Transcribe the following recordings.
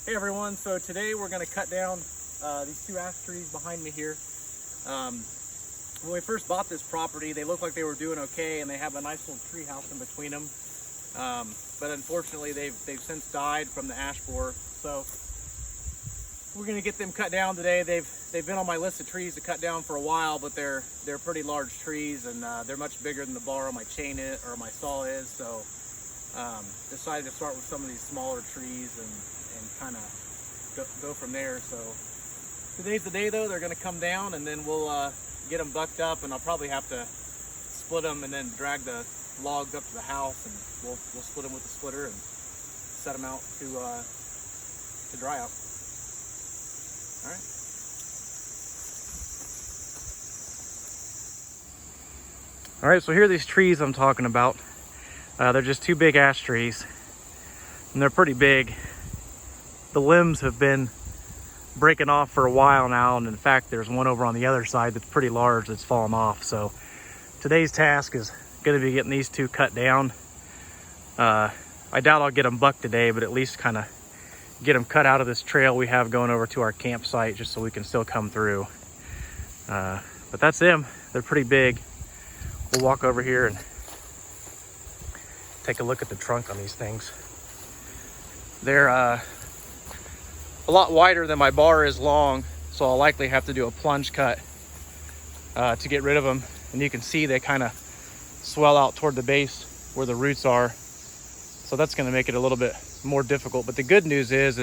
Hey everyone, so today we're going to cut down these two ash trees behind me here. When we first bought this property, they looked like they were doing okay and they have a nice little tree house in between them. But unfortunately they've since died from the ash borer. So we're going to get them cut down today. They've been on my list of trees to cut down for a while, but they're pretty large trees and they're much bigger than the bar on my chain is, or my saw is. So decided to start with some of these smaller trees and kind of go from there. So today's the day though. They're going to come down and then we'll get them bucked up, and I'll probably have to split them and then drag the logs up to the house, and we'll split them with the splitter and set them out to dry out. All right. All right, so here are these trees I'm talking about. They're just two big ash trees, and they're pretty big. The limbs have been breaking off for a while now, and in fact there's one over on the other side that's pretty large that's fallen off. So today's task is going to be getting these two cut down. I doubt I'll get them bucked today, but at least kind of get them cut out of this trail we have going over to our campsite, just so we can still come through. But that's them. They're pretty big. We'll walk over here and take a look at the trunk on these things. They're a lot wider than my bar is long, so I'll likely have to do a plunge cut to get rid of them. And you can see they kind of swell out toward the base where the roots are, so that's going to make it a little bit more difficult. But the good news is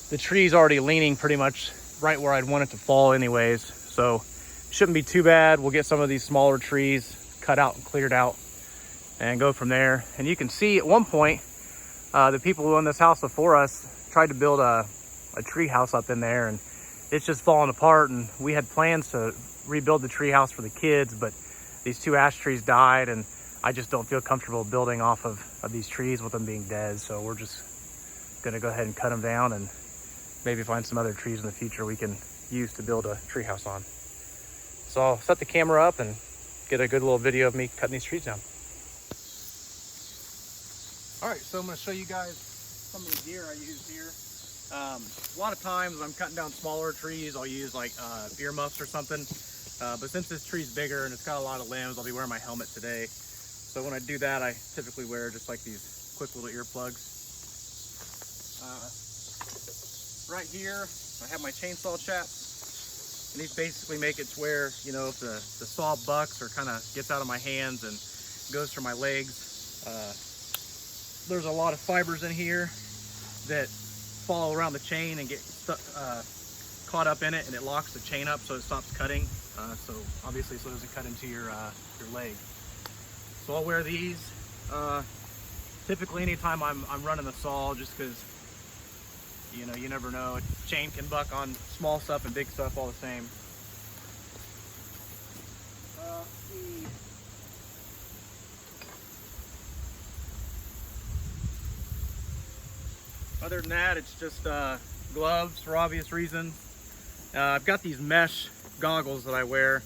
the tree's already leaning pretty much right where I'd want it to fall anyways, so shouldn't be too bad. We'll get some of these smaller trees cut out and cleared out and go from there. And you can see at one point the people who owned this house before us tried to build a tree house up in there, and it's just falling apart. And we had plans to rebuild the tree house for the kids, but these two ash trees died, and I just don't feel comfortable building off of these trees with them being dead. So we're just gonna go ahead and cut them down and maybe find some other trees in the future we can use to build a tree house on. So I'll set the camera up and get a good little video of me cutting these trees down. All right, so I'm gonna show you guys some of the gear I use here. A lot of times when I'm cutting down smaller trees, I'll use like earmuffs or something. But since this tree's bigger and it's got a lot of limbs, I'll be wearing my helmet today. So when I do that, I typically wear just like these quick little earplugs. Right here, I have my chainsaw chaps. And these basically make it to where, you know, if the saw bucks or kind of gets out of my hands and goes through my legs. There's a lot of fibers in here that follow around the chain and get stuck, caught up in it, and it locks the chain up so it stops cutting. So obviously so it doesn't cut into your leg. So I'll wear these typically anytime I'm running the saw, just because, you know, you never know. A chain can buck on small stuff and big stuff all the same. Other than that, it's just gloves for obvious reasons. I've got these mesh goggles that I wear,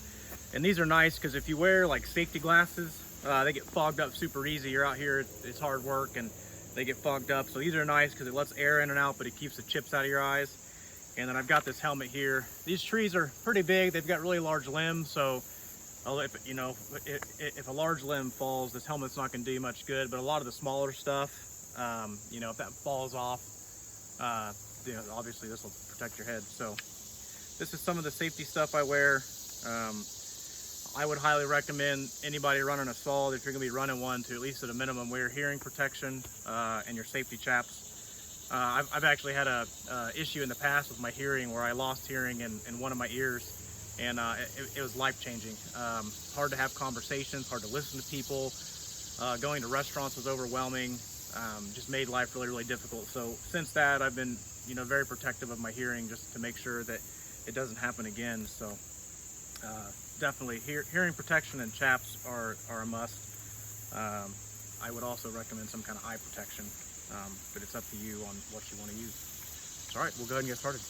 and these are nice because if you wear like safety glasses, they get fogged up super easy. You're out here, it's hard work, and they get fogged up. So these are nice because it lets air in and out, but it keeps the chips out of your eyes. And then I've got this helmet here. These trees are pretty big. They've got really large limbs, so if a large limb falls, this helmet's not going to do you much good. But a lot of the smaller stuff, you know, if that falls off, you know, obviously this will protect your head. So this is some of the safety stuff I wear. I would highly recommend anybody running a saw, if you're gonna be running one, to at least at a minimum wear hearing protection and your safety chaps. I've actually had a issue in the past with my hearing where I lost hearing in one of my ears, and it was life-changing. Hard to have conversations, hard to listen to people. Going to restaurants was overwhelming. Just made life really, really difficult. So since that, I've been, you know, very protective of my hearing, just to make sure that it doesn't happen again. So definitely hearing protection and chaps are a must. I would also recommend some kind of eye protection, but it's up to you on what you want to use. All right, we'll go ahead and get started.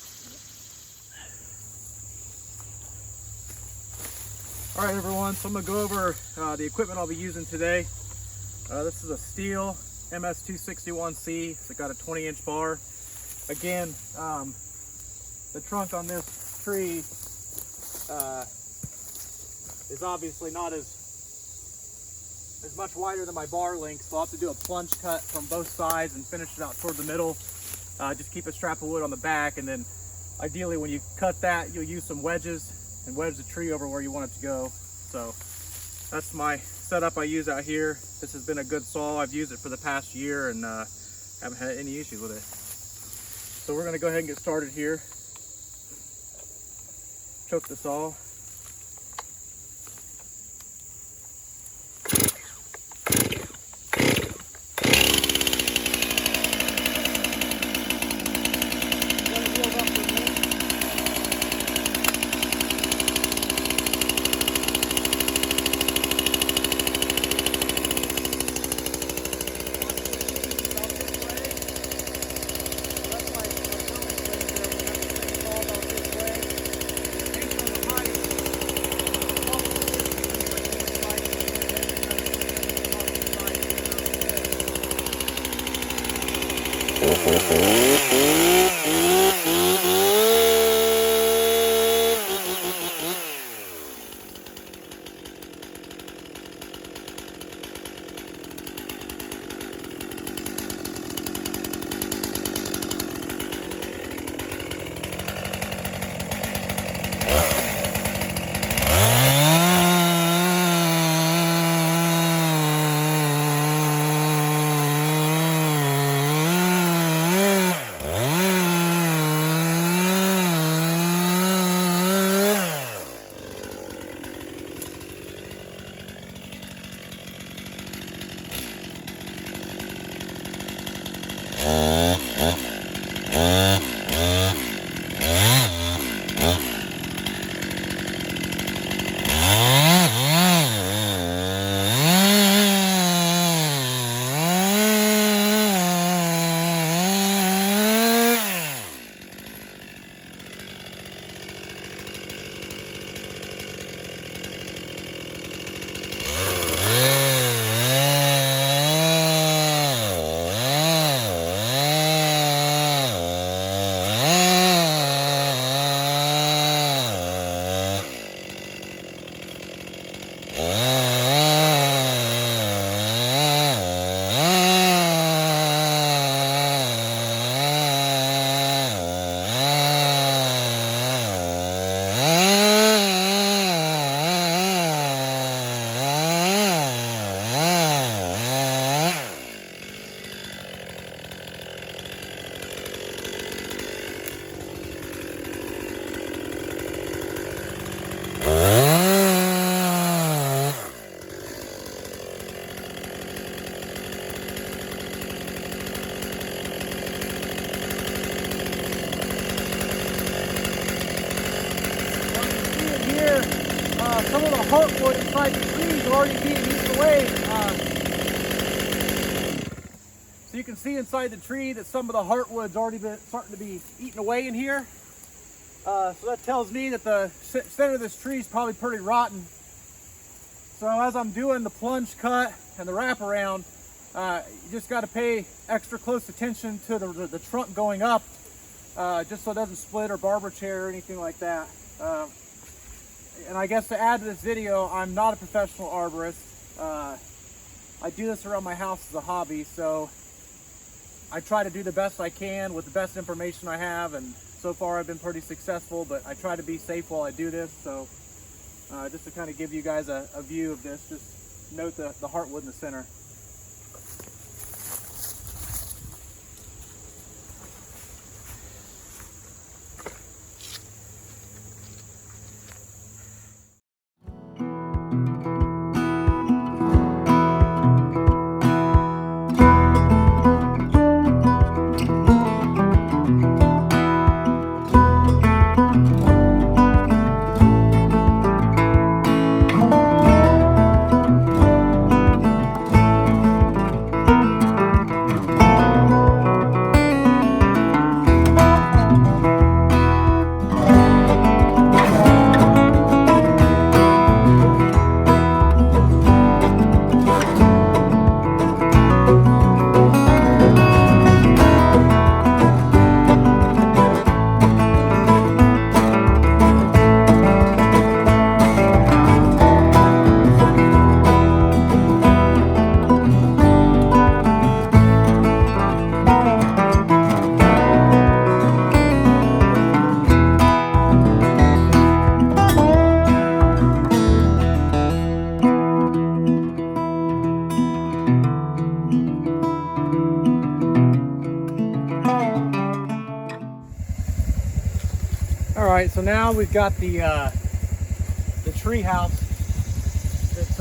All right, everyone, so I'm gonna go over the equipment I'll be using today. This is a steel MS261C. It's got a 20-inch bar. Again, the trunk on this tree is obviously not as much wider than my bar length, so I'll have to do a plunge cut from both sides and finish it out toward the middle. Just keep a strap of wood on the back, and then ideally when you cut that, you'll use some wedges and wedge the tree over where you want it to go. So that's my setup I use out here. This has been a good saw. I've used it for the past year and haven't had any issues with it. So we're gonna go ahead and get started here. Choke the saw. Some of the heartwood inside the trees are already being eaten away. So you can see inside the tree that some of the heartwood's already been starting to be eaten away in here. So that tells me that the center of this tree is probably pretty rotten. So as I'm doing the plunge cut and the wraparound, you just got to pay extra close attention to the trunk going up, just so it doesn't split or barber chair or anything like that. And I guess to add to this video, I'm not a professional arborist. I do this around my house as a hobby, so I try to do the best I can with the best information I have, and so far I've been pretty successful, but I try to be safe while I do this. So just to kind of give you guys a view of this, just note the heartwood in the center. right, so now we've got the tree house that's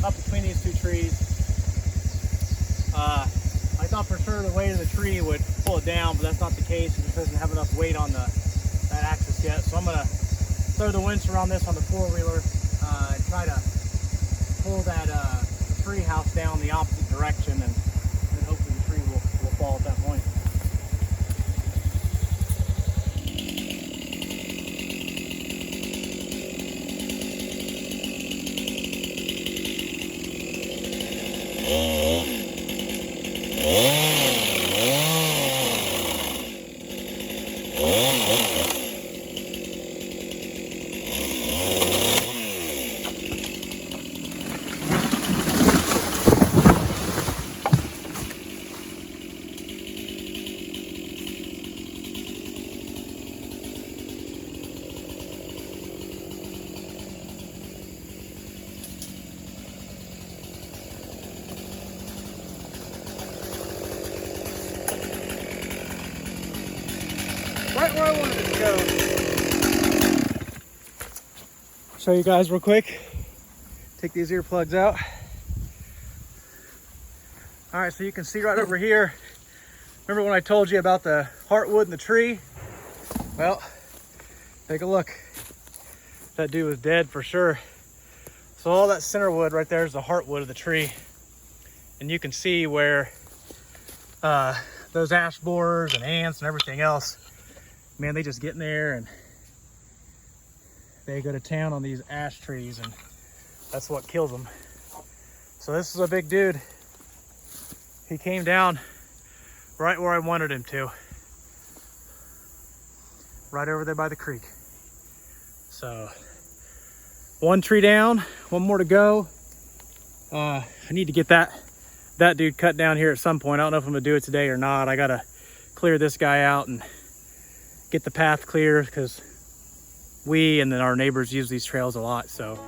up between these two trees. I thought for sure the weight of the tree would pull it down, but that's not the case. It just doesn't have enough weight on that axis yet. So I'm gonna throw the winch around this on the four-wheeler and try to pull that tree house down the opposite direction, and then hopefully the tree will fall at that point. Right where I wanted it to go. Show you guys real quick. Take these earplugs out. All right, so you can see right over here. Remember when I told you about the heartwood in the tree? Well, take a look. That dude was dead for sure. So all that center wood right there is the heartwood of the tree. And you can see where those ash borers and ants and everything else, man, they just get in there and they go to town on these ash trees, and that's what kills them. So this is a big dude. He came down right where I wanted him to. Right over there by the creek. So one tree down, one more to go. I need to get that dude cut down here at some point. I don't know if I'm gonna do it today or not. I gotta clear this guy out and get the path clear, because we and then our neighbors use these trails a lot. So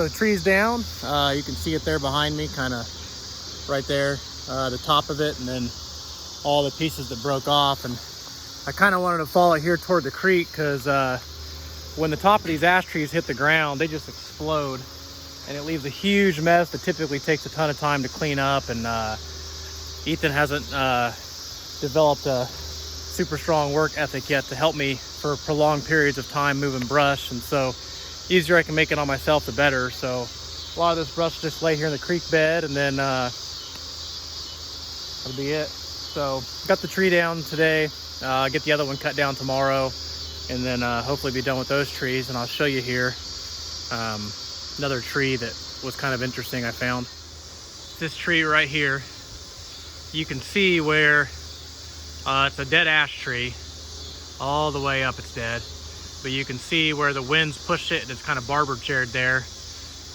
so the tree's down. You can see it there behind me, kind of right there, the top of it, and then all the pieces that broke off. And I kind of wanted to follow here toward the creek, because when the top of these ash trees hit the ground, they just explode, and it leaves a huge mess that typically takes a ton of time to clean up. And Ethan hasn't developed a super strong work ethic yet to help me for prolonged periods of time moving brush, and so easier I can make it on myself, the better. So a lot of this brush just lay here in the creek bed, and then that'll be it. So got the tree down today, get the other one cut down tomorrow, and then hopefully be done with those trees. And I'll show you here another tree that was kind of interesting I found. This tree right here, you can see where it's a dead ash tree. All the way up it's dead. But you can see where the winds pushed it, and it's kind of barber chaired there.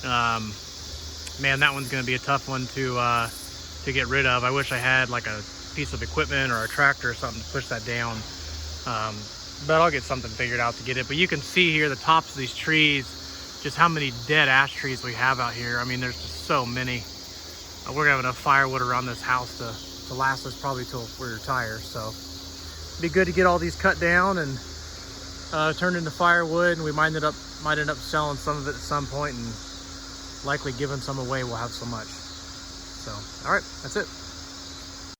Man, that one's gonna be a tough one to get rid of. I wish I had like a piece of equipment or a tractor or something to push that down. But I'll get something figured out to get it. But you can see here the tops of these trees, just how many dead ash trees we have out here. I mean, there's just so many. We're gonna have enough firewood around this house to last us probably till we retire. So it'd be good to get all these cut down and turned into firewood, and we might end up selling some of it at some point, and likely giving some away. We'll have so much. So all right, that's it.